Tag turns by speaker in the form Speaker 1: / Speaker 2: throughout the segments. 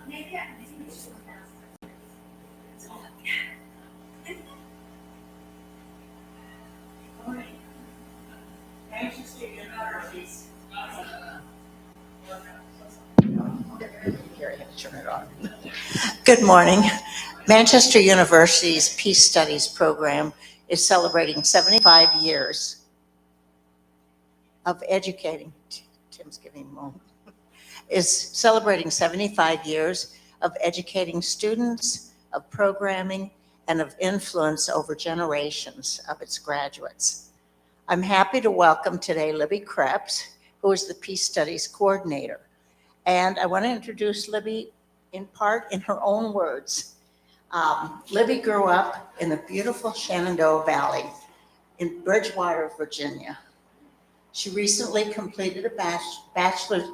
Speaker 1: Maybe I can just Manchester University's. Good morning. Manchester University's Peace Studies program is celebrating 75 years of educating. Tim's giving a moment. Is celebrating 75 years of educating students, of programming, and of influence over generations of its graduates. I'm happy to welcome today Libby Kreps, who is the Peace Studies coordinator. And I want to introduce Libby in part in her own words. Libby grew up in the beautiful Shenandoah Valley in Bridgewater, Virginia. She recently completed a bachelor's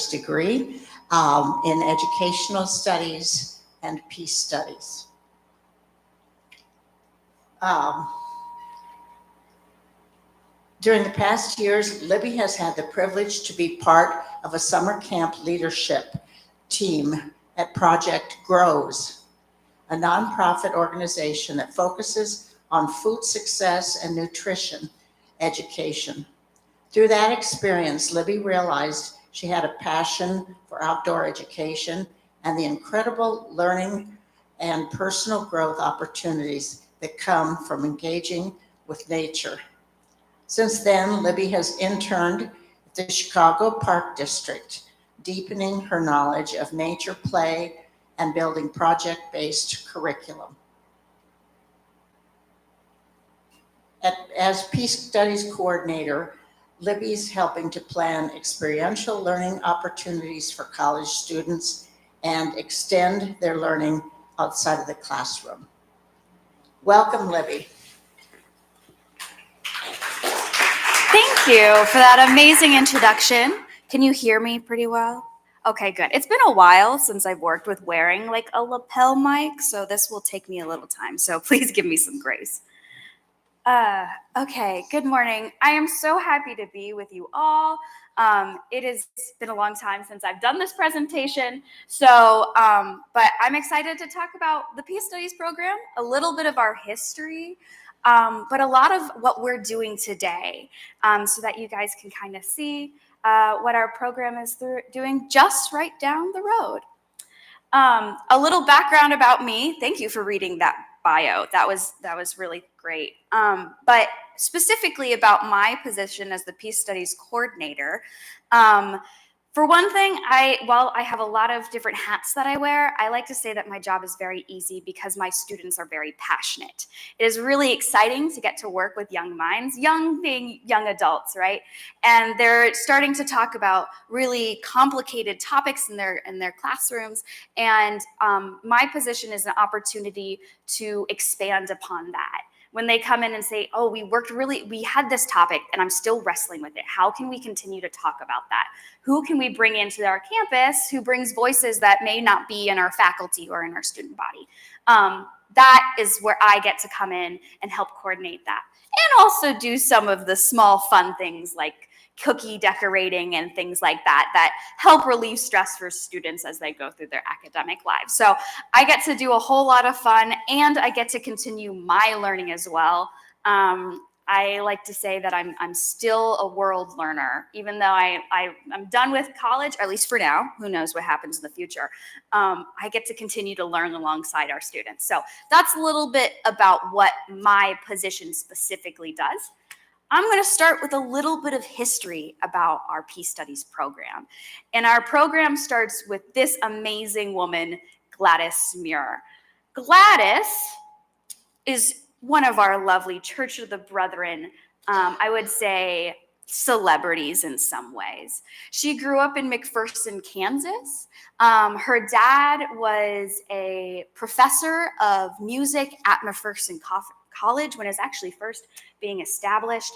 Speaker 1: degree in educational studies and peace studies. During the past years, Libby has had the privilege to be part of a summer camp leadership team at Project Grows, a nonprofit organization that focuses on food success and nutrition education. Through that experience, Libby realized she had a passion for outdoor education and the incredible learning and personal growth opportunities that come from engaging with nature. Since then, Libby has interned at the Chicago Park District, deepening her knowledge of nature play and building project-based curriculum. As Peace Studies coordinator, Libby's helping to plan experiential learning opportunities for college students and extend their learning outside of the classroom. Welcome, Libby.
Speaker 2: Thank you for that amazing introduction. Can you hear me pretty well? Okay, good. It's been a while since I've worked with wearing like a lapel mic, so this will take me a little time, so please give me some grace. Okay, good morning. I am so happy to be with you all. It has been a long time since I've done this presentation, so, but I'm excited to talk about the Peace Studies program, a little bit of our history, but a lot of what we're doing today, so that you guys can kind of see what our program is doing just right down the road. A little background about me. Thank you for reading that bio. That was really great. But specifically about my position as the Peace Studies coordinator, for one thing, while I have a lot of different hats that I wear, I like to say that my job is very easy because my students are very passionate. It is really exciting to get to work with young minds, young being young adults, right? And they're starting to talk about really complicated topics in their classrooms. And my position is an opportunity to expand upon that. When they come in and say, oh, we had this topic and I'm still wrestling with it. How can we continue to talk about that? Who can we bring into our campus who brings voices that may not be in our faculty or in our student body? That is where I get to come in and help coordinate that. And also do some of the small fun things like cookie decorating and things like that help relieve stress for students as they go through their academic lives. So I get to do a whole lot of fun and I get to continue my learning as well. I like to say that I'm still a world learner, even though I'm done with college, or at least for now. Who knows what happens in the future. I get to continue to learn alongside our students. So that's a little bit about what my position specifically does. I'm going to start with a little bit of history about our Peace Studies program. And our program starts with this amazing woman, Gladys Muir. Gladys is one of our lovely Church of the Brethren, I would say, celebrities in some ways. She grew up in McPherson, Kansas. Her dad was a professor of music at McPherson College when it was actually first being established.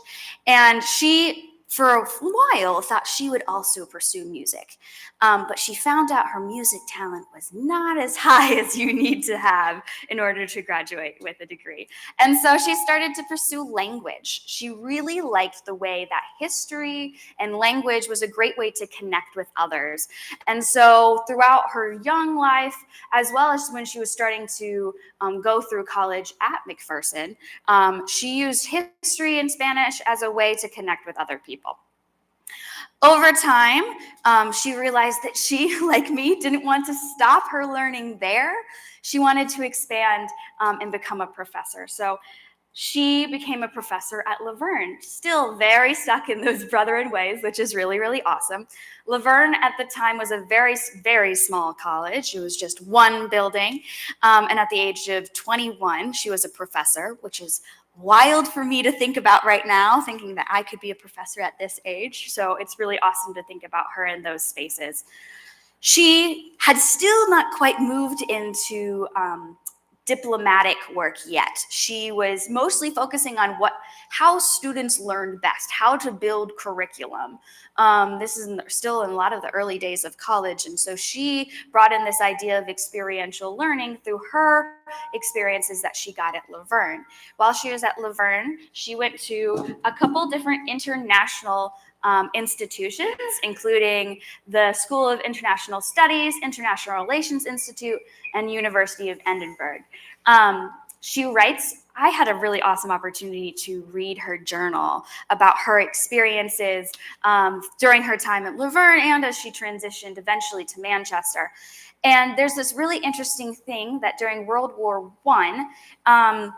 Speaker 2: And she for a while thought she would also pursue music. But she found out her music talent was not as high as you need to have in order to graduate with a degree. And so she started to pursue language. She really liked the way that history and language was a great way to connect with others. And so throughout her young life, as well as when she was starting to go through college at McPherson, she used history and Spanish as a way to connect with other people. Over time, she realized that she, like me, didn't want to stop her learning there. She wanted to expand and become a professor. So she became a professor at Laverne, still very stuck in those Brethren ways, which is really, really awesome. Laverne at the time was a very, very small college. It was just one building. And at the age of 21, she was a professor, which is wild for me to think about right now, thinking that I could be a professor at this age. So it's really awesome to think about her in those spaces. She had still not quite moved into diplomatic work yet. She was mostly focusing on how students learned best, how to build curriculum. This is still in a lot of the early days of college, and so she brought in this idea of experiential learning through her experiences that she got at Laverne. While she was at Laverne, she went to a couple different international institutions, including the School of International Studies, International Relations Institute, and University of Edinburgh. She writes, I had a really awesome opportunity to read her journal about her experiences during her time at Laverne and as she transitioned eventually to Manchester. And there's this really interesting thing that during World War I,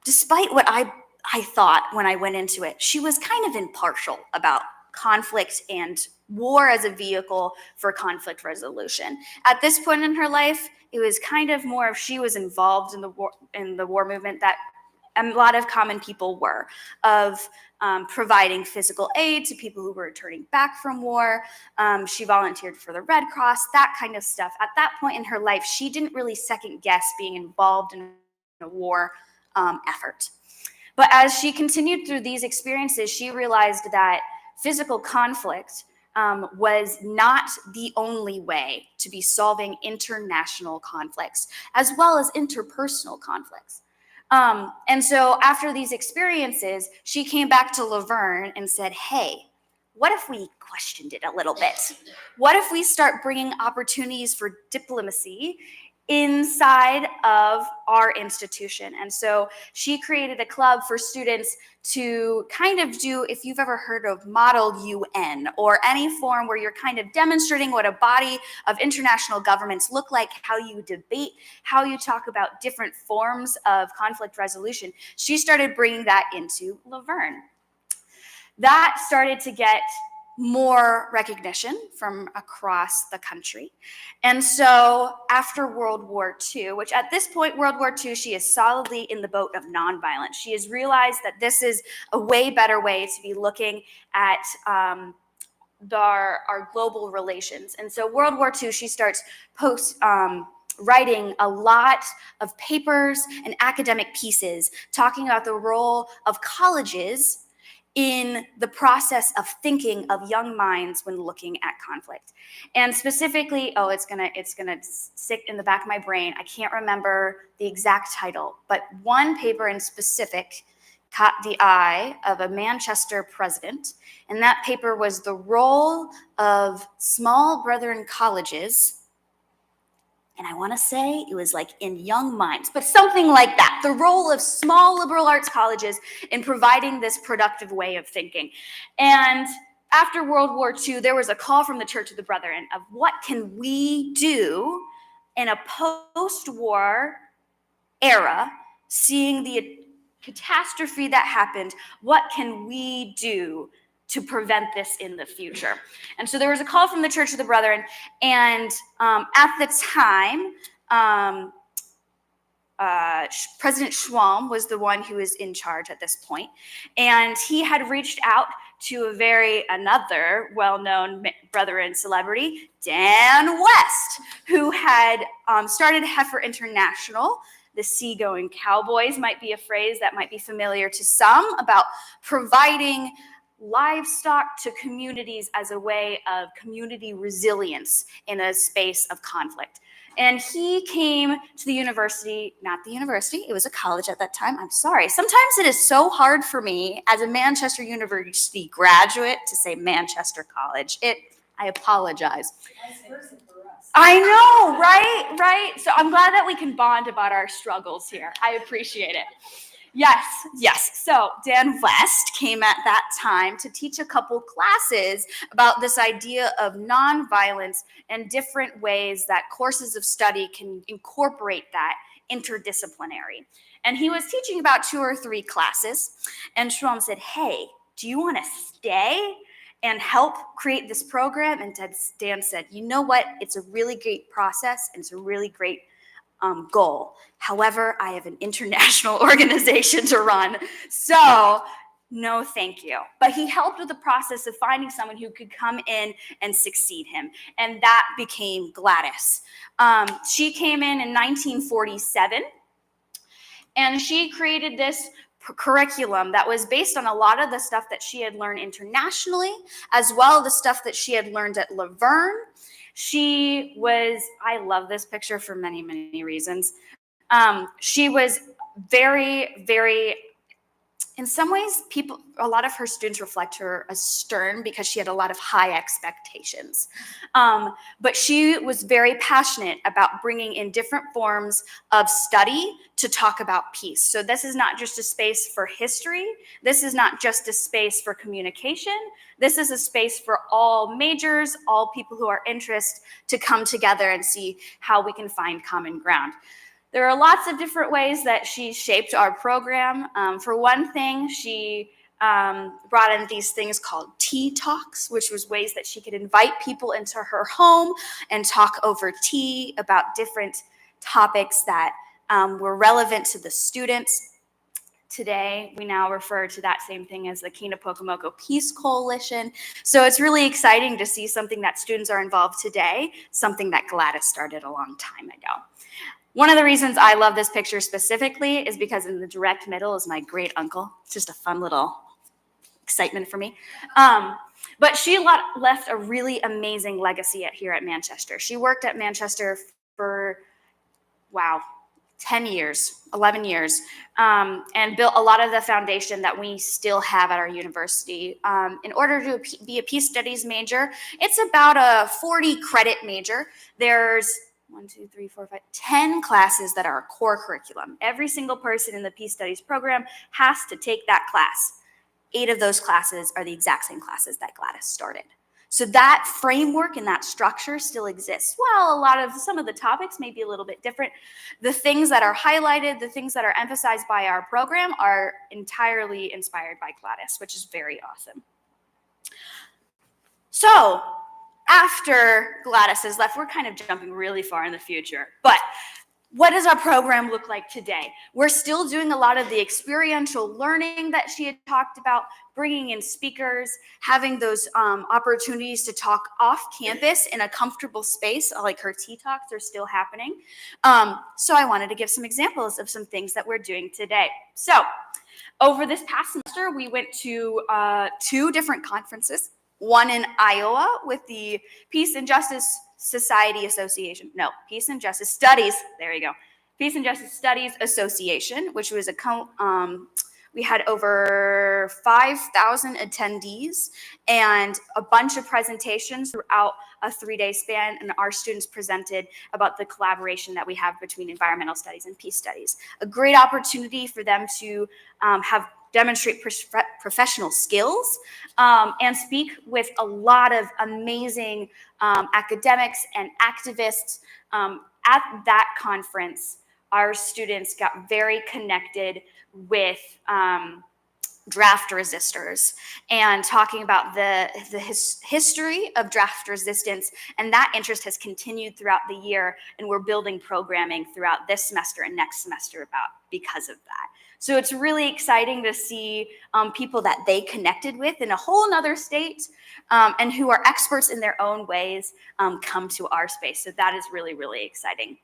Speaker 2: despite what I thought when I went into it, she was kind of impartial about conflict and war as a vehicle for conflict resolution. At this point in her life, it was kind of more of she was involved in the war movement that a lot of common people were, of providing physical aid to people who were returning back from war. She volunteered for the Red Cross, that kind of stuff. At that point in her life, she didn't really second guess being involved in a war effort. But as she continued through these experiences, she realized that physical conflict was not the only way to be solving international conflicts, as well as interpersonal conflicts. And so after these experiences, she came back to Laverne and said, hey, what if we questioned it a little bit? What if we start bringing opportunities for diplomacy inside of our institution? And so she created a club for students to kind of do, if you've ever heard of Model UN or any form where you're kind of demonstrating what a body of international governments look like, how you debate, how you talk about different forms of conflict resolution. She started bringing that into Laverne. That started to get more recognition from across the country. And so after World War II, which at this point, World War II, she is solidly in the boat of nonviolence. She has realized that this is a way better way to be looking at our global relations. And so World War II, she starts writing a lot of papers and academic pieces talking about the role of colleges in the process of thinking of young minds when looking at conflict. And specifically, it's gonna stick in the back of my brain. I can't remember the exact title, but one paper in specific caught the eye of a Manchester president, and that paper was the role of small brethren colleges. And I want to say it was like in young minds, but something like that. The role of small liberal arts colleges in providing this productive way of thinking. And after World War II, there was a call from the Church of the Brethren of what can we do in a post-war era, seeing the catastrophe that happened, what can we do to prevent this in the future? And so there was a call from the Church of the Brethren, and at the time, President Schwalm was the one who was in charge at this point, and he had reached out to another well-known Brethren celebrity, Dan West, who had started Heifer International. The Seagoing Cowboys might be a phrase that might be familiar to some, about providing livestock to communities as a way of community resilience in a space of conflict. And he came to the university, not the university, it was a college at that time. I'm sorry. Sometimes it is so hard for me as a Manchester University graduate to say Manchester College. I apologize. I know, right? Right? So I'm glad that we can bond about our struggles here. I appreciate it. Yes. So Dan West came at that time to teach a couple classes about this idea of nonviolence and different ways that courses of study can incorporate that interdisciplinary. And he was teaching about 2 or 3 classes, and Shwam said, hey, do you want to stay and help create this program? And Dan said, you know what? It's a really great process, and it's a really great goal. However, I have an international organization to run, so no thank you. But he helped with the process of finding someone who could come in and succeed him, and that became Gladys. She came in 1947, and she created this curriculum that was based on a lot of the stuff that she had learned internationally, as well as the stuff that she had learned at Laverne. I love this picture for many, many reasons. She was very, very, in some ways, a lot of her students reflect her as stern because she had a lot of high expectations. But she was very passionate about bringing in different forms of study to talk about peace. So this is not just a space for history. This is not just a space for communication. This is a space for all majors, all people who are interested to come together and see how we can find common ground. There are lots of different ways that she shaped our program. For one thing, she brought in these things called tea talks, which was ways that she could invite people into her home and talk over tea about different topics that were relevant to the students. Today, we now refer to that same thing as the Kinapokomoko Peace Coalition. So it's really exciting to see something that students are involved today, something that Gladys started a long time ago. One of the reasons I love this picture specifically is because in the direct middle is my great uncle. It's just a fun little excitement for me. But she left a really amazing legacy here at Manchester. She worked at Manchester for, 10 years, 11 years, and built a lot of the foundation that we still have at our university. In order to be a peace studies major, it's about a 40 credit major. There's 10 classes that are a core curriculum. Every single person in the Peace Studies program has to take that class. 8 of those classes are the exact same classes that Gladys started. So that framework and that structure still exists. Well, some of the topics may be a little bit different. The things that are highlighted, the things that are emphasized by our program are entirely inspired by Gladys, which is very awesome. So, after Gladys has left, we're kind of jumping really far in the future, but what does our program look like today? We're still doing a lot of the experiential learning that she had talked about, bringing in speakers, having those opportunities to talk off campus in a comfortable space, like her tea talks are still happening. So I wanted to give some examples of some things that we're doing today. So over this past semester, we went to 2 different conferences. One in Iowa with the Peace and Justice Society Association. No, Peace and Justice Studies. There you go. Peace and Justice Studies Association, which was we had over 5,000 attendees and a bunch of presentations throughout a 3-day span. And our students presented about the collaboration that we have between environmental studies and peace studies. A great opportunity for them to demonstrate professional skills and speak with a lot of amazing academics and activists. At that conference, our students got very connected with draft resistors and talking about the history of draft resistance, and that interest has continued throughout the year, and we're building programming throughout this semester and next semester because of that. So it's really exciting to see people that they connected with in a whole nother state and who are experts in their own ways come to our space. So that is really, really exciting.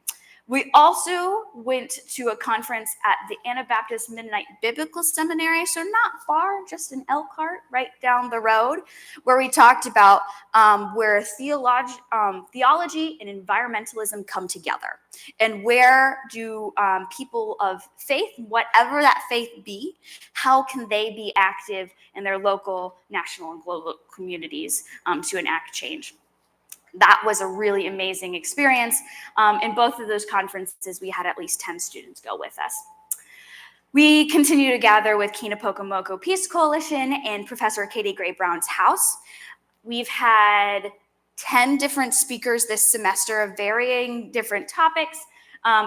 Speaker 2: We also went to a conference at the Anabaptist Mennonite Biblical Seminary, so not far, just in Elkhart, right down the road, where we talked about where theology and environmentalism come together, and where do people of faith, whatever that faith be, how can they be active in their local, national, and global communities to enact change. That was a really amazing experience. In both of those conferences, we had at least 10 students go with us. We continue to gather with Kinapokamoko Peace Coalition and Professor Katie Gray Brown's house. We've had 10 different speakers this semester of varying different topics.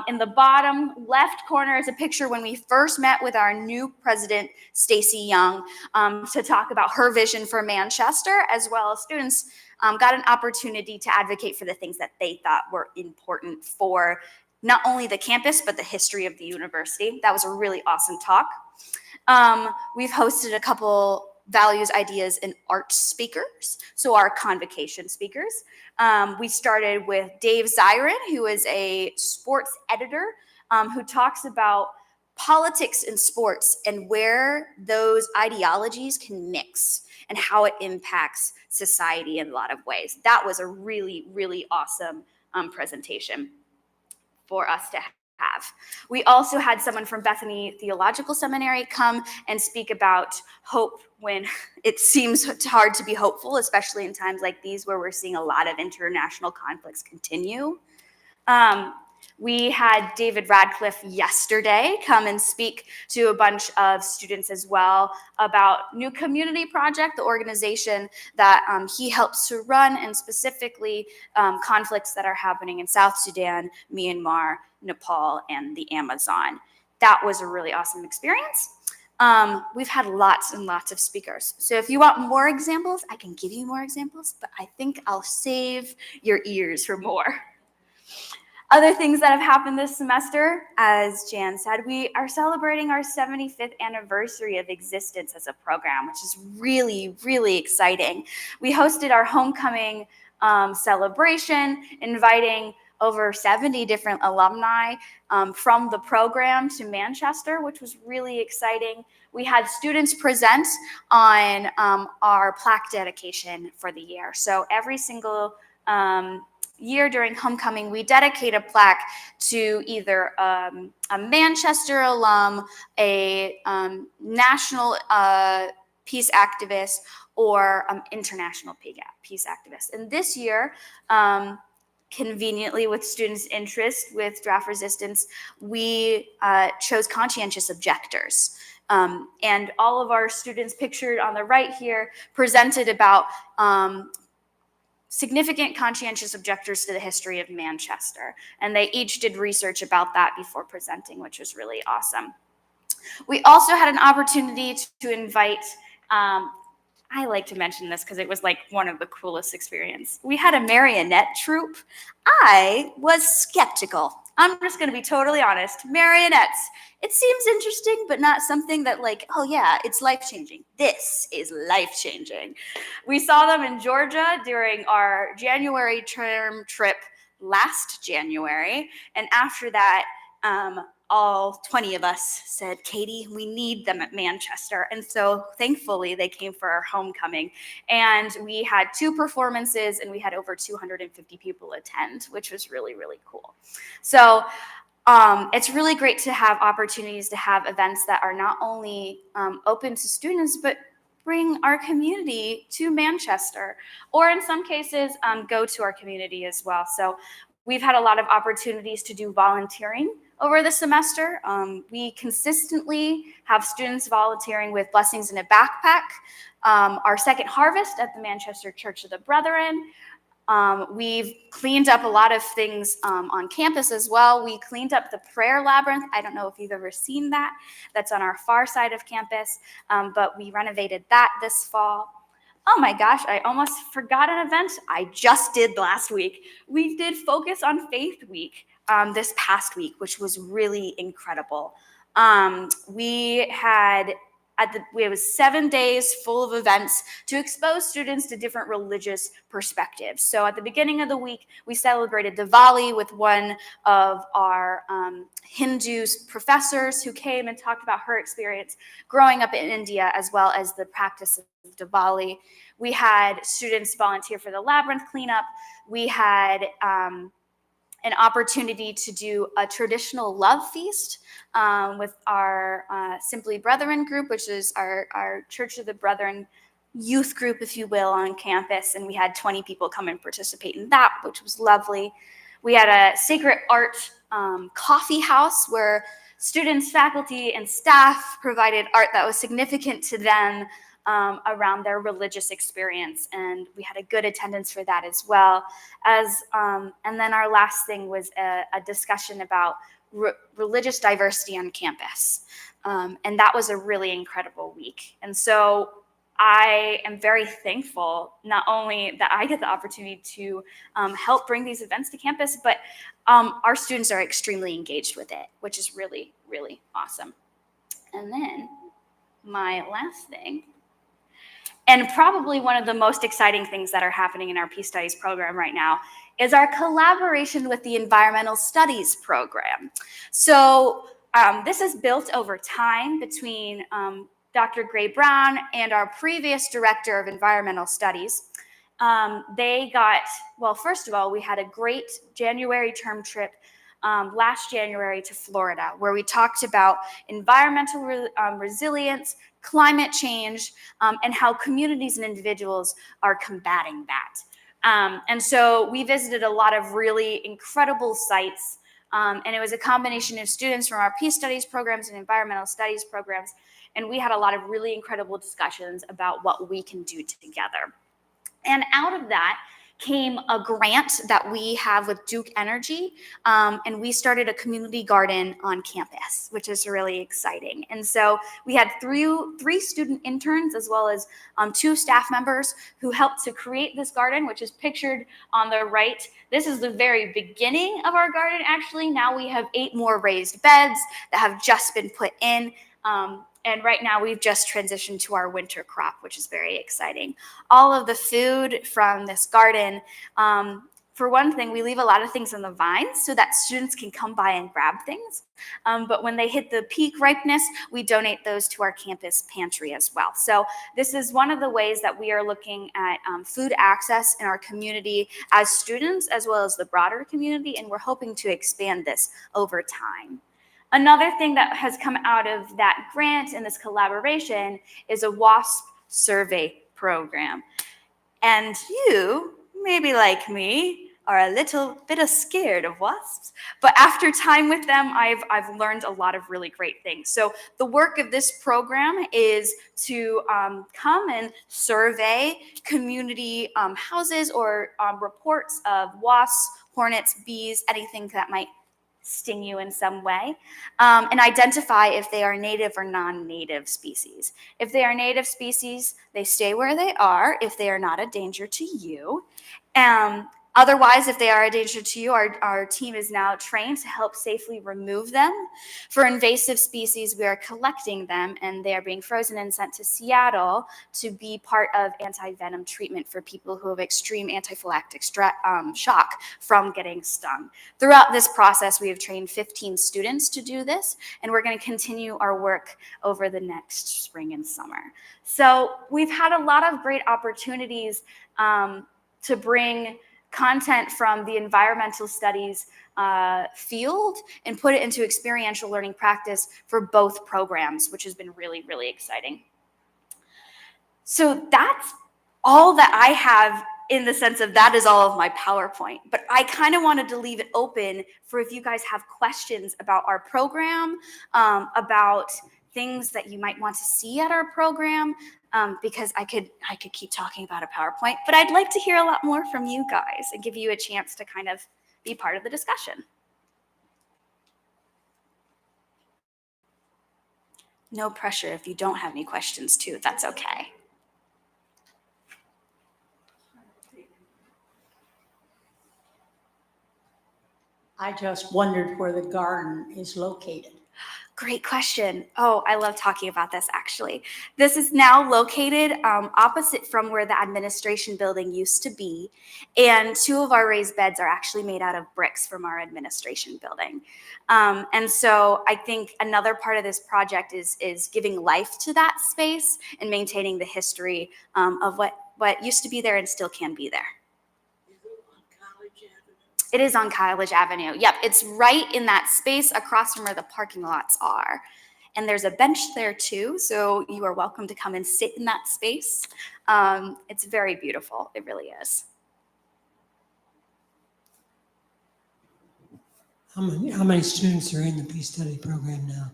Speaker 2: In the bottom left corner is a picture when we first met with our new president, Stacy Young, to talk about her vision for Manchester, as well as students got an opportunity to advocate for the things that they thought were important for not only the campus, but the history of the university. That was a really awesome talk. We've hosted a couple values, ideas, and art speakers, so our convocation speakers. We started with Dave Zyron, who is a sports editor who talks about politics and sports and where those ideologies can mix and how it impacts society in a lot of ways. That was a really, really awesome presentation for us to have. We also had someone from Bethany Theological Seminary come and speak about hope when it seems hard to be hopeful, especially in times like these where we're seeing a lot of international conflicts continue. We had David Radcliffe yesterday come and speak to a bunch of students as well about New Community Project, the organization that he helps to run, and specifically conflicts that are happening in South Sudan, Myanmar, Nepal, and the Amazon. That was a really awesome experience. We've had lots and lots of speakers. So if you want more examples, I can give you more examples, but I think I'll save your ears for more. Other things that have happened this semester, as Jan said, we are celebrating our 75th anniversary of existence as a program, which is really, really exciting. We hosted our homecoming celebration, inviting over 70 different alumni from the program to Manchester, which was really exciting. We had students present on our plaque dedication for the year. So every single year during homecoming, we dedicate a plaque to either a Manchester alum, a national peace activist, or international peace activist. And this year, conveniently with students' interest with draft resistance, we chose conscientious objectors. And all of our students pictured on the right here presented about significant conscientious objectors to the history of Manchester. And they each did research about that before presenting, which was really awesome. We also had an opportunity to invite, I like to mention this because it was like one of the coolest experiences. We had a marionette troupe. I was skeptical. I'm just going to be totally honest. Marionettes, it seems interesting, but not something that like, oh yeah, it's life-changing. This is life-changing. We saw them in Georgia during our January term trip last January. And after that, all 20 of us said, Katie, we need them at Manchester. And so thankfully they came for our homecoming. And we had 2 performances and we had over 250 people attend, which was really, really cool. So it's really great to have opportunities to have events that are not only open to students, but bring our community to Manchester, or in some cases, go to our community as well. So we've had a lot of opportunities to do volunteering over the semester. We consistently have students volunteering with Blessings in a Backpack, our second harvest at the Manchester Church of the Brethren. We've cleaned up a lot of things on campus as well. We cleaned up the prayer labyrinth. I don't know if you've ever seen that. That's on our far side of campus, but we renovated that this fall. Oh my gosh, I almost forgot an event I just did last week. We did Focus on Faith Week this past week, which was really incredible. We had we have 7 days full of events to expose students to different religious perspectives. So at the beginning of the week, we celebrated Diwali with one of our Hindu professors who came and talked about her experience growing up in India, as well as the practice of Diwali. We had students volunteer for the labyrinth cleanup. We had an opportunity to do a traditional love feast with our Simply Brethren group, which is our Church of the Brethren youth group, if you will, on campus. And we had 20 people come and participate in that, which was lovely. We had a sacred art coffee house where students, faculty, and staff provided art that was significant to them around their religious experience, and we had a good attendance for that as well. And then our last thing was a discussion about religious diversity on campus, and that was a really incredible week. And so I am very thankful not only that I get the opportunity to help bring these events to campus, but our students are extremely engaged with it, which is really, really awesome. And then my last thing, and probably one of the most exciting things that are happening in our Peace Studies program right now, is our collaboration with the Environmental Studies program. So this is built over time between Dr. Gray Brown and our previous director of environmental studies. First of all, we had a great January term trip last January to Florida, where we talked about environmental resilience, climate change, and how communities and individuals are combating that. And so we visited a lot of really incredible sites, and it was a combination of students from our Peace Studies programs and environmental studies programs, and we had a lot of really incredible discussions about what we can do together. And out of that came a grant that we have with Duke Energy, and we started a community garden on campus, which is really exciting. And so we had three student interns as well as 2 staff members who helped to create this garden, which is pictured on the right. This is the very beginning of our garden, actually. Now we have 8 more raised beds that have just been put in. And right now we've just transitioned to our winter crop, which is very exciting. All of the food from this garden, for one thing, we leave a lot of things on the vines so that students can come by and grab things. But when they hit the peak ripeness, we donate those to our campus pantry as well. So this is one of the ways that we are looking at food access in our community as students, as well as the broader community, and we're hoping to expand this over time. Another thing that has come out of that grant and this collaboration is a WASP survey program. And you, maybe like me, are a little bit scared of wasps, but after time with them, I've learned a lot of really great things. So the work of this program is to come and survey community houses or reports of wasps, hornets, bees, anything that might sting you in some way, and identify if they are native or non-native species. If they are native species, they stay where they are if they are not a danger to you. Otherwise, if they are a danger to you, our team is now trained to help safely remove them. For invasive species, we are collecting them, and they are being frozen and sent to Seattle to be part of anti-venom treatment for people who have extreme anaphylactic shock from getting stung. Throughout this process, we have trained 15 students to do this, and we're going to continue our work over the next spring and summer. So we've had a lot of great opportunities to bring content from the environmental studies field and put it into experiential learning practice for both programs, which has been really, really exciting. So that's all that I have in the sense of that is all of my PowerPoint, but I kind of wanted to leave it open for if you guys have questions about our program, about things that you might want to see at our program, because I could keep talking about a PowerPoint, but I'd like to hear a lot more from you guys and give you a chance to kind of be part of the discussion. No pressure if you don't have any questions too, that's okay.
Speaker 3: I just wondered where the garden is located.
Speaker 2: Great question. Oh, I love talking about this actually. This is now located opposite from where the administration building used to be. And 2 of our raised beds are actually made out of bricks from our administration building. And so I think another part of this project is giving life to that space and maintaining the history of what used to be there and still can be there. It is on College Avenue. Yep, it's right in that space across from where the parking lots are. And there's a bench there too, so you are welcome to come and sit in that space. It's very beautiful, it really is.
Speaker 3: How many students are in the Peace Study program now?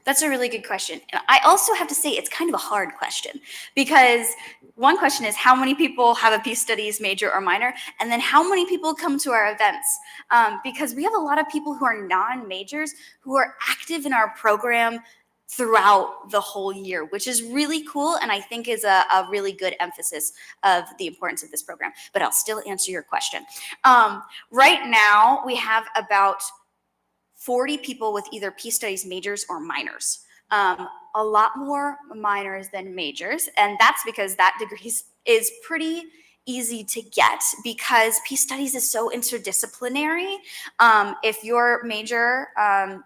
Speaker 2: That's a really good question. And I also have to say it's kind of a hard question because one question is how many people have a Peace Studies major or minor, and then how many people come to our events? Because we have a lot of people who are non-majors who are active in our program throughout the whole year, which is really cool and I think is a really good emphasis of the importance of this program. But I'll still answer your question. Right now, we have about 40 people with either Peace Studies majors or minors. A lot more minors than majors, and that's because that degree is pretty easy to get because Peace Studies is so interdisciplinary. If your major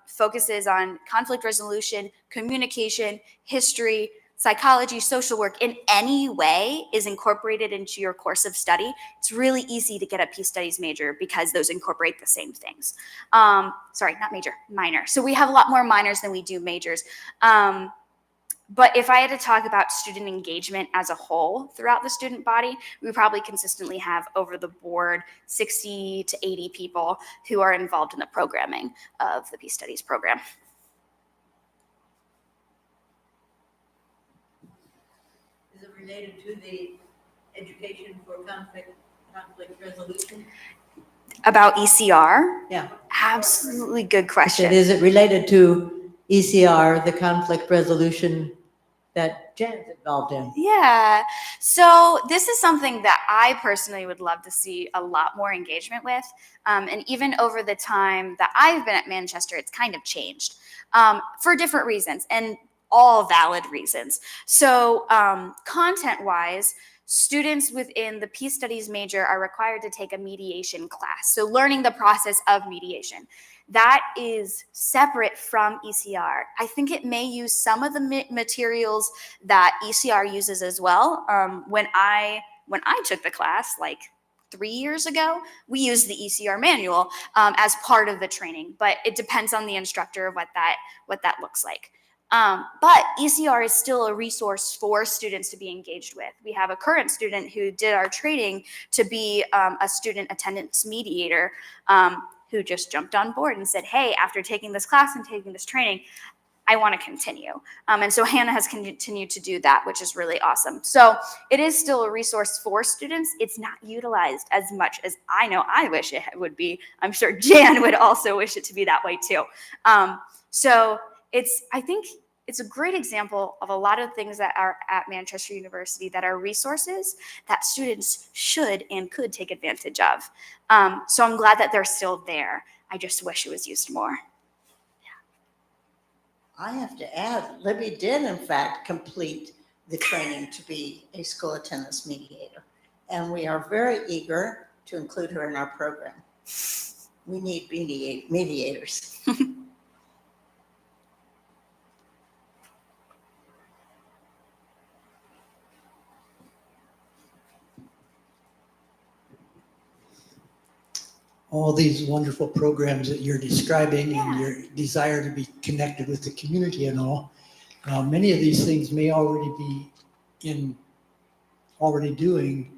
Speaker 2: focuses on conflict resolution, communication, history, psychology, social work in any way is incorporated into your course of study, it's really easy to get a Peace Studies major because those incorporate the same things. Sorry, not major, minor. So we have a lot more minors than we do majors. But if I had to talk about student engagement as a whole throughout the student body, we probably consistently have over the board 60 to 80 people who are involved in the programming of the Peace Studies program.
Speaker 4: Is it related to the education for conflict resolution?
Speaker 2: About ECR?
Speaker 4: Yeah.
Speaker 2: Absolutely good question.
Speaker 4: Is it related to ECR, the conflict resolution that Jan's involved in?
Speaker 2: Yeah. So this is something that I personally would love to see a lot more engagement with. And even over the time that I've been at Manchester, it's kind of changed for different reasons and all valid reasons. So content-wise, students within the Peace Studies major are required to take a mediation class. So learning the process of mediation. That is separate from ECR. I think it may use some of the materials that ECR uses as well. When I took the class, like 3 years ago, we used the ECR manual as part of the training, but it depends on the instructor of what that looks like. But ECR is still a resource for students to be engaged with. We have a current student who did our training to be a student attendance mediator who just jumped on board and said, hey, after taking this class and taking this training, I want to continue. And so Hannah has continued to do that, which is really awesome. So it is still a resource for students. It's not utilized as much as I know I wish it would be. I'm sure Jan would also wish it to be that way too. So I think it's a great example of a lot of things that are at Manchester University that are resources that students should and could take advantage of. So I'm glad that they're still there. I just wish it was used more.
Speaker 1: I have to add, Libby did in fact complete the training to be a school attendance mediator. And we are very eager to include her in our program. We need mediators.
Speaker 3: All these wonderful programs that you're describing and your desire to be connected with the community and all, many of these things may already be already doing.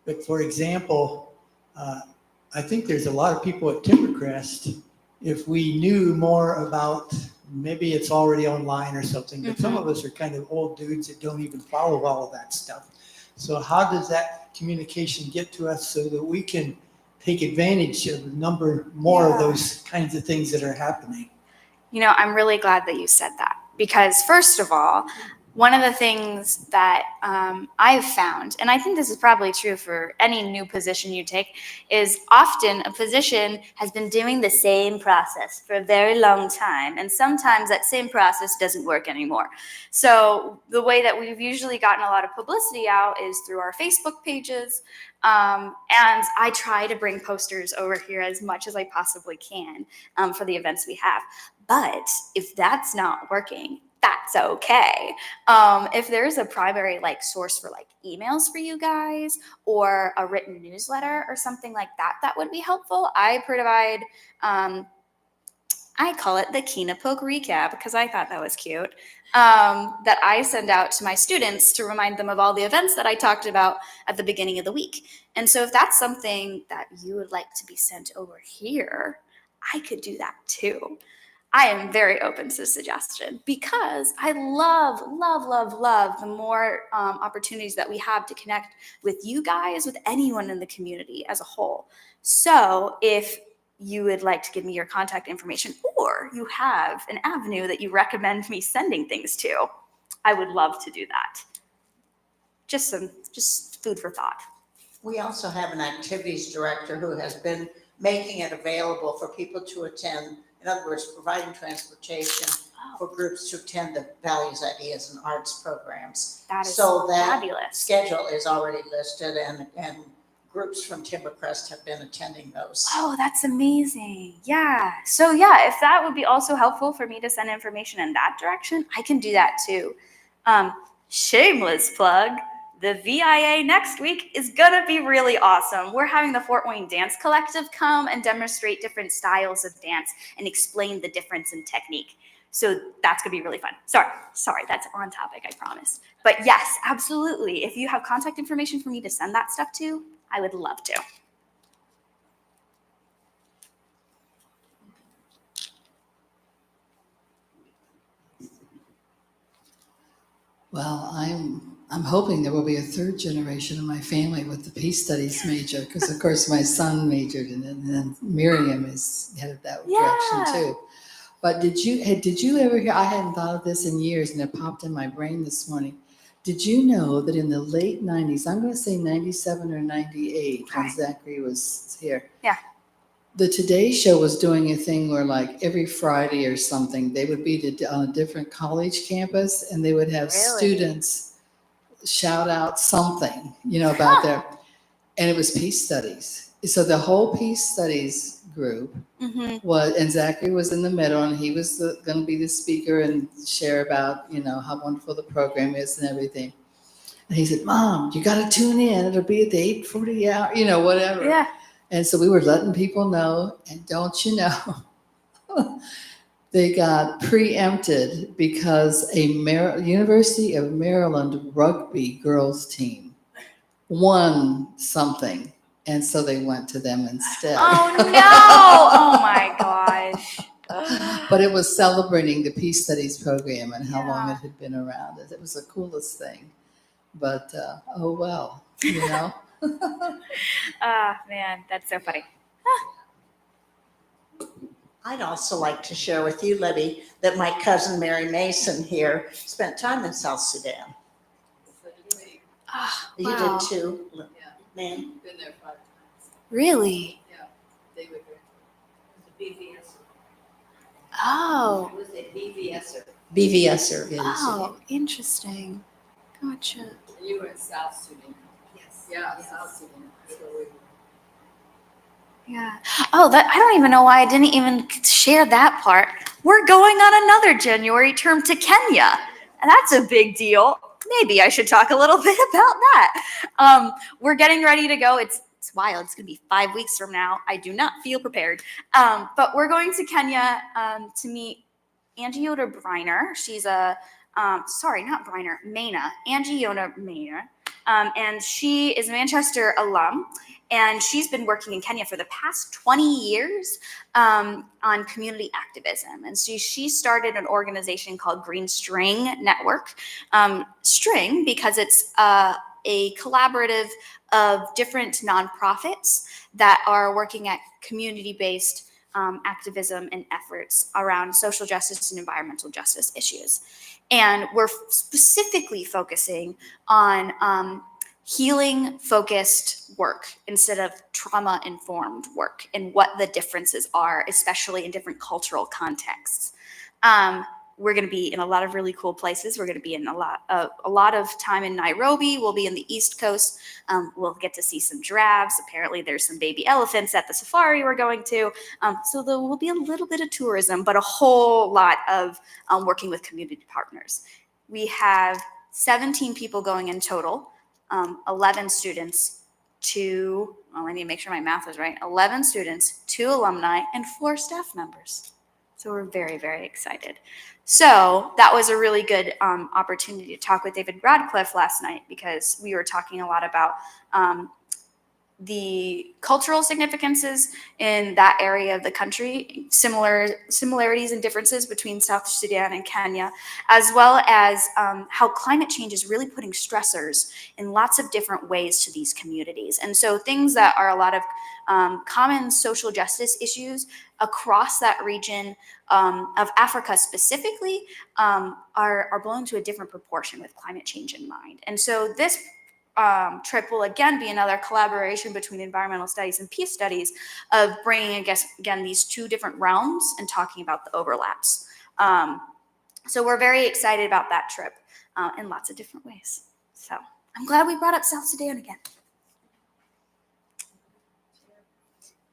Speaker 3: But for example, I think there's a lot of people at Timbercrest, if we knew more about, maybe it's already online or something, but some of us are kind of old dudes that don't even follow all of that stuff. So how does that communication get to us so that we can take advantage of a number more of those kinds of things that are happening?
Speaker 2: You know, I'm really glad that you said that because first of all, one of the things that I've found, and I think this is probably true for any new position you take, is often a position has been doing the same process for a very long time, and sometimes that same process doesn't work anymore. So the way that we've usually gotten a lot of publicity out is through our Facebook pages, and I try to bring posters over here as much as I possibly can for the events we have. But if that's not working, that's okay. If there's a primary source for emails for you guys or a written newsletter or something like that, that would be helpful. I provide, I call it the Kinapoke recap because I thought that was cute, that I send out to my students to remind them of all the events that I talked about at the beginning of the week. And so if that's something that you would like to be sent over here, I could do that too. I am very open to suggestion because I love the more opportunities that we have to connect with you guys, with anyone in the community as a whole. So if you would like to give me your contact information or you have an avenue that you recommend me sending things to, I would love to do that. Just food for thought.
Speaker 1: We also have an activities director who has been making it available for people to attend. In other words, providing transportation for groups to attend the Values, Ideas, and Arts programs.
Speaker 2: That is
Speaker 1: so that
Speaker 2: fabulous.
Speaker 1: Schedule is already listed, and groups from Timbercrest have been attending those.
Speaker 2: Oh, that's amazing. Yeah. So yeah, if that would be also helpful for me to send information in that direction, I can do that too. Shameless plug. The VIA next week is going to be really awesome. We're having the Fort Wayne Dance Collective come and demonstrate different styles of dance and explain the difference in technique. So that's going to be really fun. Sorry, that's on topic, I promise. But yes, absolutely. If you have contact information for me to send that stuff to, I would love to.
Speaker 5: Well, I'm hoping there will be a third generation of my family with the Peace Studies major, because of course my son majored in it, and then Miriam is headed that direction too. But did you ever hear? I hadn't thought of this in years, and it popped in my brain this morning. Did you know that in the late 90s, I'm going to say 97 or 98, when Zachary was here, the Today Show was doing a thing where every Friday or something, they would be on a different college campus, and they would have students shout out something, about their, and it was Peace Studies. So the whole Peace Studies group was, and Zachary was in the middle, and he was going to be the speaker and share about, how wonderful the program is and everything. And he said, "Mom, you got to tune in. It'll be at the 8:40 hour, whatever." Yeah. And so we were letting people know, and don't you know, they got preempted because a University of Maryland rugby girls team won something, and so they went to them instead.
Speaker 2: Oh no! Oh my gosh!
Speaker 5: But it was celebrating the Peace Studies program and how long it had been around. It was the coolest thing. But oh well,
Speaker 2: Man, that's so funny.
Speaker 1: I'd also like to share with you, Libby, that my cousin Mary Mason here spent time in South Sudan.
Speaker 2: Oh,
Speaker 1: You
Speaker 2: wow.
Speaker 1: did too,
Speaker 5: Yeah.
Speaker 1: man.
Speaker 5: Been there 5 times.
Speaker 2: Really?
Speaker 5: Yeah, they were there.
Speaker 4: It was a BVS.
Speaker 2: Oh.
Speaker 4: It was a BVSer.
Speaker 1: BVSer.
Speaker 2: Oh, interesting. Gotcha.
Speaker 5: You were in South Sudan.
Speaker 4: Yes.
Speaker 5: Yeah,
Speaker 4: Yes.
Speaker 5: South Sudan. That's where we were.
Speaker 2: Yeah. Oh, I don't even know why I didn't even share that part. We're going on another January term to Kenya. And that's a big deal. Maybe I should talk a little bit about that. We're getting ready to go. It's wild. It's going to be 5 weeks from now. I do not feel prepared. But we're going to Kenya to meet Angie Yoder Briner. She's Angie Yoder Maynor. And she is a Manchester alum, and she's been working in Kenya for the past 20 years on community activism. And so she started an organization called Green String Network. String, because it's a collaborative of different nonprofits that are working at community-based activism and efforts around social justice and environmental justice issues. And we're specifically focusing on healing-focused work instead of trauma-informed work, and what the differences are, especially in different cultural contexts. We're going to be in a lot of really cool places. We're going to be in a lot of time in Nairobi. We'll be in the East Coast. We'll get to see some giraffes. Apparently, there's some baby elephants at the safari we're going to. So there will be a little bit of tourism, but a whole lot of working with community partners. We have 17 people going in total, 11 students, I need to make sure my math is right, 11 students, 2 alumni, and 4 staff members. So we're very, very excited. So that was a really good opportunity to talk with David Radcliffe last night, because we were talking a lot about the cultural significances in that area of the country, similarities and differences between South Sudan and Kenya, as well as how climate change is really putting stressors in lots of different ways to these communities. And so things that are a lot of common social justice issues across that region of Africa specifically are blown to a different proportion with climate change in mind. And so this trip will again be another collaboration between environmental studies and peace studies of bringing, I guess, again, these 2 different realms and talking about the overlaps. So we're very excited about that trip in lots of different ways. So I'm glad we brought up South Sudan again.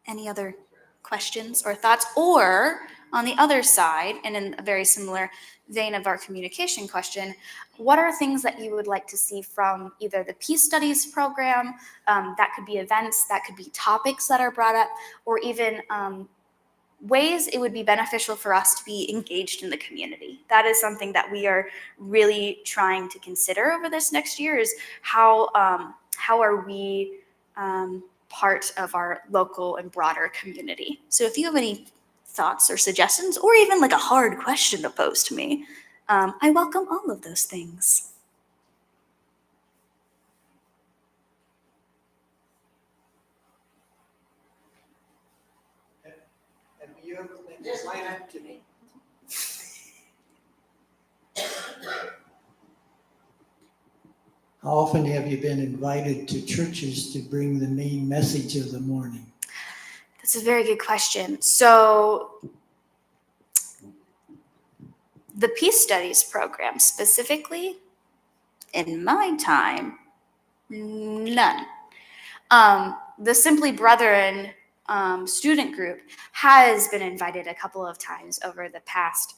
Speaker 2: Any other questions or thoughts? Or on the other side, and in a very similar vein of our communication question, what are things that you would like to see from either the Peace Studies program, that could be events, that could be topics that are brought up, or even ways it would be beneficial for us to be engaged in the community? That is something that we are really trying to consider over this next year, is how are we part of our local and broader community. So if you have any thoughts or suggestions, or even like a hard question to pose to me, I welcome all of those things.
Speaker 3: Have you ever been invited to me? How often have you been invited to churches to bring the main message of the morning?
Speaker 2: That's a very good question. So the Peace Studies program specifically, in my time, none. The Simply Brethren student group has been invited a couple of times over the past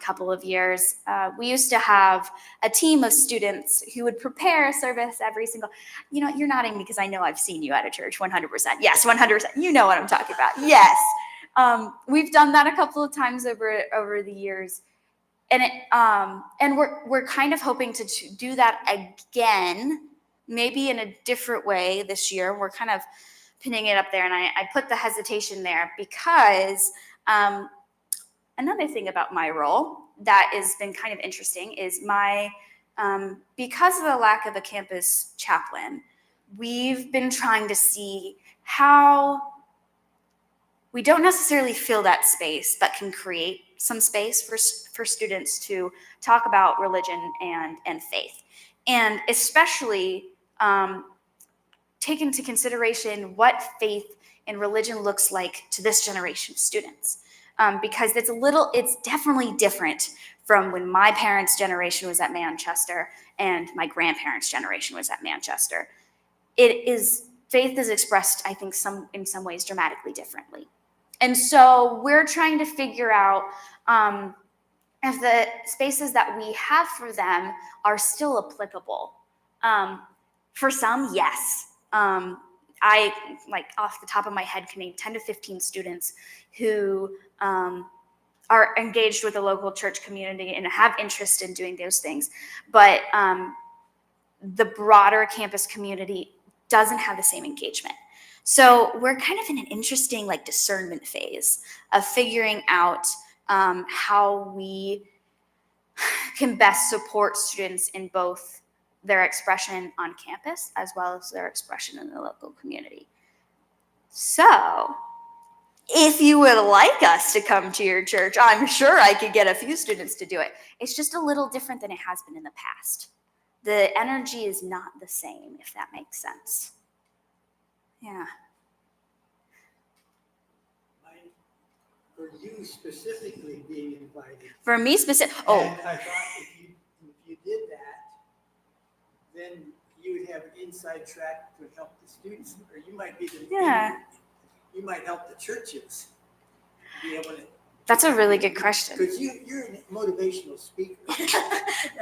Speaker 2: couple of years. We used to have a team of students who would prepare a service every single, you're nodding because I know I've seen you at a church, 100%. Yes, 100%. You know what I'm talking about. Yes. We've done that a couple of times over the years. And we're kind of hoping to do that again, maybe in a different way this year. We're kind of pinning it up there, and I put the hesitation there because another thing about my role that has been kind of interesting is because of the lack of a campus chaplain, we've been trying to see how we don't necessarily fill that space, but can create some space for students to talk about religion and faith. And especially take into consideration what faith and religion looks like to this generation of students. Because it's definitely different from when my parents' generation was at Manchester and my grandparents' generation was at Manchester. Faith is expressed, I think, in some ways dramatically differently. And so we're trying to figure out if the spaces that we have for them are still applicable. For some, yes. I, off the top of my head, can name 10 to 15 students who are engaged with the local church community and have interest in doing those things. But the broader campus community doesn't have the same engagement. So we're kind of in an interesting discernment phase of figuring out how we can best support students in both their expression on campus as well as their expression in the local community. So if you would like us to come to your church, I'm sure I could get a few students to do it. It's just a little different than it has been in the past. The energy is not the same, if that makes sense. Yeah.
Speaker 3: For you specifically being invited.
Speaker 2: For me specific.
Speaker 3: And
Speaker 2: Oh,
Speaker 3: I thought if you did that, then you would have an inside track to help the students, or you might be the,
Speaker 2: yeah.
Speaker 3: you might help the churches be able to.
Speaker 2: That's a really good question.
Speaker 3: Because you're a motivational speaker.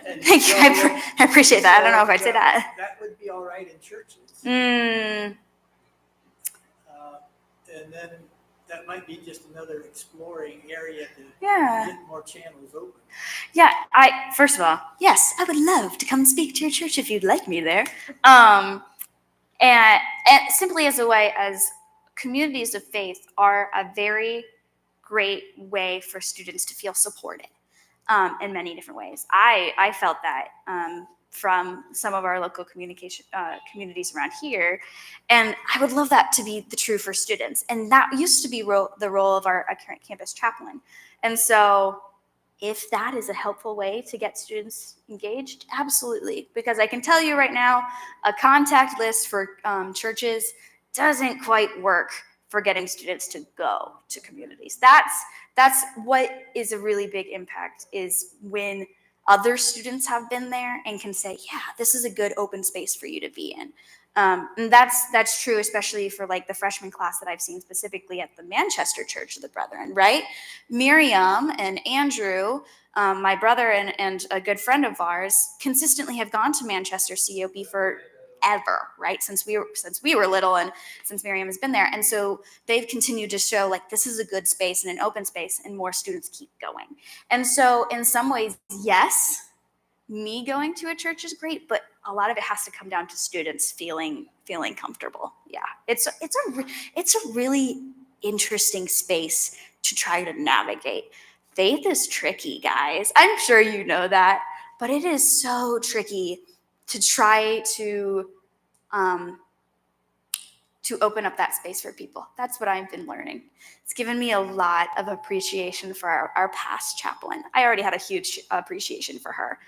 Speaker 3: And
Speaker 2: Thank you. I appreciate that. I don't know if I'd say that.
Speaker 3: That would be all right in churches.
Speaker 2: Mm,
Speaker 3: And then that might be just another exploring area to
Speaker 2: yeah.
Speaker 3: get more channels open.
Speaker 2: Yeah. First of all, yes, I would love to come speak to your church if you'd like me there. And simply as a way, as communities of faith are a very great way for students to feel supported in many different ways. I felt that from some of our local communities around here, and I would love that to be the true for students. And that used to be the role of our current campus chaplain. And so if that is a helpful way to get students engaged, absolutely. Because I can tell you right now, a contact list for churches doesn't quite work for getting students to go to communities. That's what is a really big impact, is when other students have been there and can say, yeah, this is a good open space for you to be in. And that's true, especially for like the freshman class that I've seen specifically at the Manchester Church of the Brethren, right? Miriam and Andrew, my brother and a good friend of ours, consistently have gone to Manchester COB for ever, right? Since we were little, and since Miriam has been there. And so they've continued to show like this is a good space and an open space, and more students keep going. And so in some ways, yes, me going to a church is great, but a lot of it has to come down to students feeling comfortable. Yeah. It's a really interesting space to try to navigate. Faith is tricky, guys. I'm sure you know that, but it is so tricky to try to open up that space for people. That's what I've been learning. It's given me a lot of appreciation for our past chaplain. I already had a huge appreciation for her.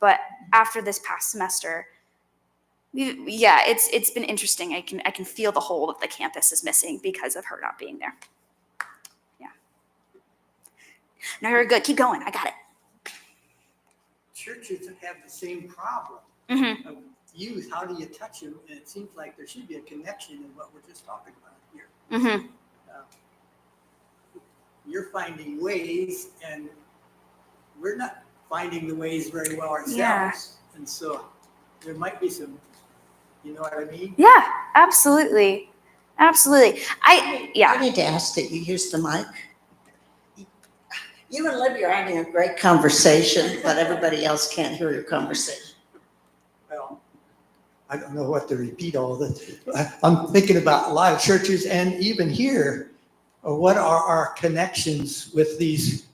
Speaker 2: But after this past semester, it's been interesting. I can feel the whole of the campus is missing because of her not being there. Yeah. No, you're good. Keep going. I got it.
Speaker 3: Churches have the same problem.
Speaker 2: Mm-hmm.
Speaker 3: Of youth, how do you touch them? And it seems like there should be a connection in what we're just talking about here.
Speaker 2: Mm-hmm.
Speaker 3: You're finding ways, and we're not finding the ways very well ourselves.
Speaker 2: Yeah.
Speaker 3: And so there might be some, you know what I mean?
Speaker 2: Yeah, absolutely. Absolutely.
Speaker 1: I
Speaker 2: Yeah.
Speaker 1: need to ask that you use the mic. You and Libby are having a great conversation, but everybody else can't hear your conversation.
Speaker 3: Well, I don't know what to repeat all this. I'm thinking about a lot of churches, and even here, what are our connections with these,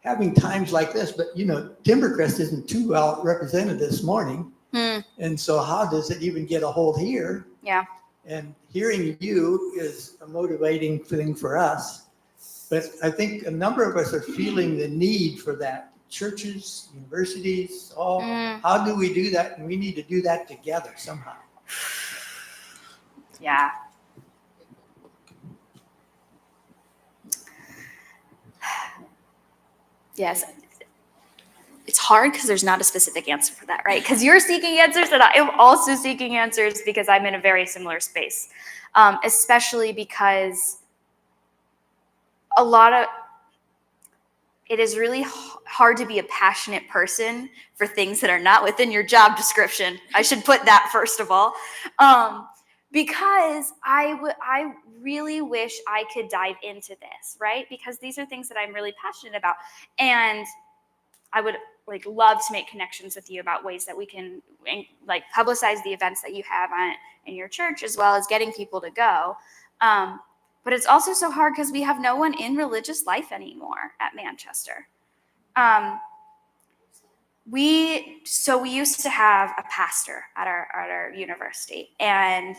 Speaker 3: having times like this, but Timbercrest isn't too well represented this morning. And so how does it even get a hold here?
Speaker 2: Yeah.
Speaker 3: And hearing you is a motivating thing for us. But I think a number of us are feeling the need for that. Churches, universities, all. How do we do that? And we need to do that together somehow.
Speaker 2: Yeah. Yes. It's hard because there's not a specific answer for that, right? Because you're seeking answers and I am also seeking answers because I'm in a very similar space, especially because it is really hard to be a passionate person for things that are not within your job description. I should put that first of all, because I really wish I could dive into this, right? Because these are things that I'm really passionate about, and I would love to make connections with you about ways that we can publicize the events that you have in your church, as well as getting people to go. But it's also so hard because we have no one in religious life anymore at Manchester. We used to have a pastor at our university, and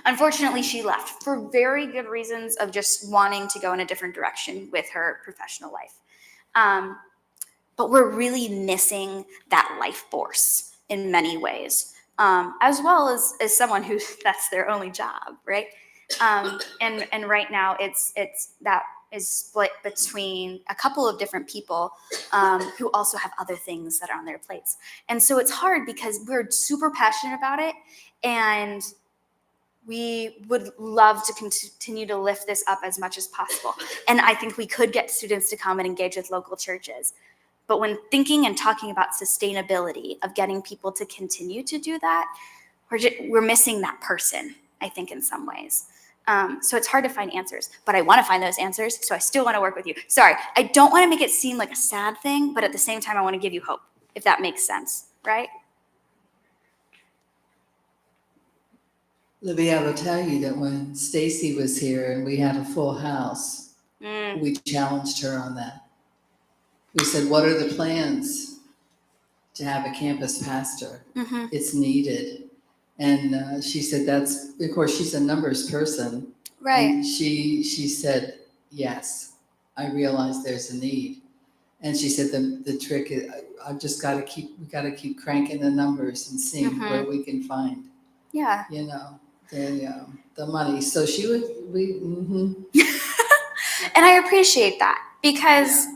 Speaker 2: Unfortunately, she left for very good reasons of just wanting to go in a different direction with her professional life. But we're really missing that life force in many ways, as well as someone who that's their only job, right? And right now it's that is split between a couple of different people who also have other things that are on their plates. And so it's hard because we're super passionate about it, and we would love to continue to lift this up as much as possible. And I think we could get students to come and engage with local churches. But when thinking and talking about sustainability of getting people to continue to do that, we're missing that person, I think, in some ways. So it's hard to find answers, but I want to find those answers, so I still want to work with you. Sorry, I don't want to make it seem like a sad thing, but at the same time, I want to give you hope, if that makes sense, right?
Speaker 5: Libby, I will tell you that when Stacy was here and we had a full house, we challenged her on that. We said, what are the plans to have a campus pastor?
Speaker 2: Mm-hmm.
Speaker 5: It's needed. And she said, that's, of course, she's a numbers person.
Speaker 2: Right.
Speaker 5: And she said, yes, I realize there's a need. And she said, the trick is, we got to keep cranking the numbers and seeing where we can find, the money. So
Speaker 2: And I appreciate that, because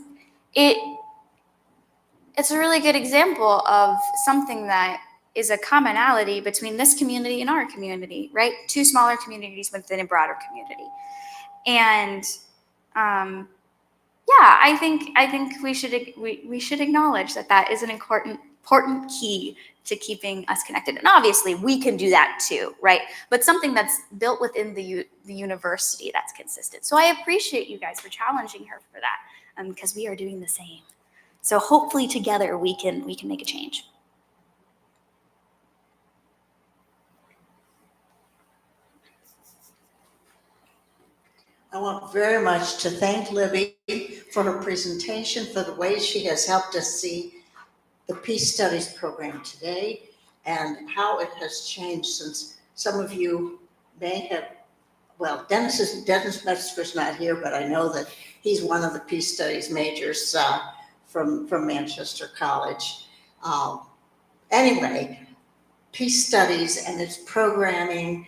Speaker 2: it's a really good example of something that is a commonality between this community and our community, right? Two smaller communities within a broader community. And I think we should acknowledge that is an important key to keeping us connected. And obviously we can do that too, right? But something that's built within the university that's consistent. So I appreciate you guys for challenging her for that, because we are doing the same. So hopefully together we can make a change.
Speaker 1: I want very much to thank Libby for her presentation, for the ways she has helped us see the Peace Studies program today and how it has changed since some of you may have, well, Dennis Metzger's not here, but I know that he's one of the Peace Studies majors from Manchester College. Anyway, Peace Studies and its programming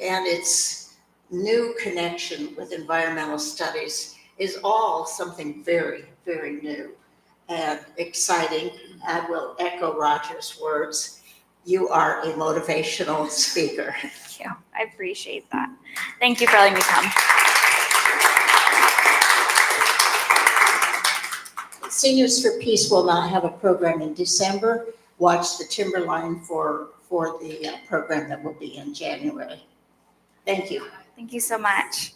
Speaker 1: and its new connection with environmental studies is all something very, very new and exciting. I will echo Roger's words. You are a motivational speaker.
Speaker 2: Thank you. I appreciate that. Thank you for letting me come.
Speaker 1: Seniors for Peace will not have a program in December. Watch the Timberline for the program that will be in January. Thank you.
Speaker 2: Thank you so much.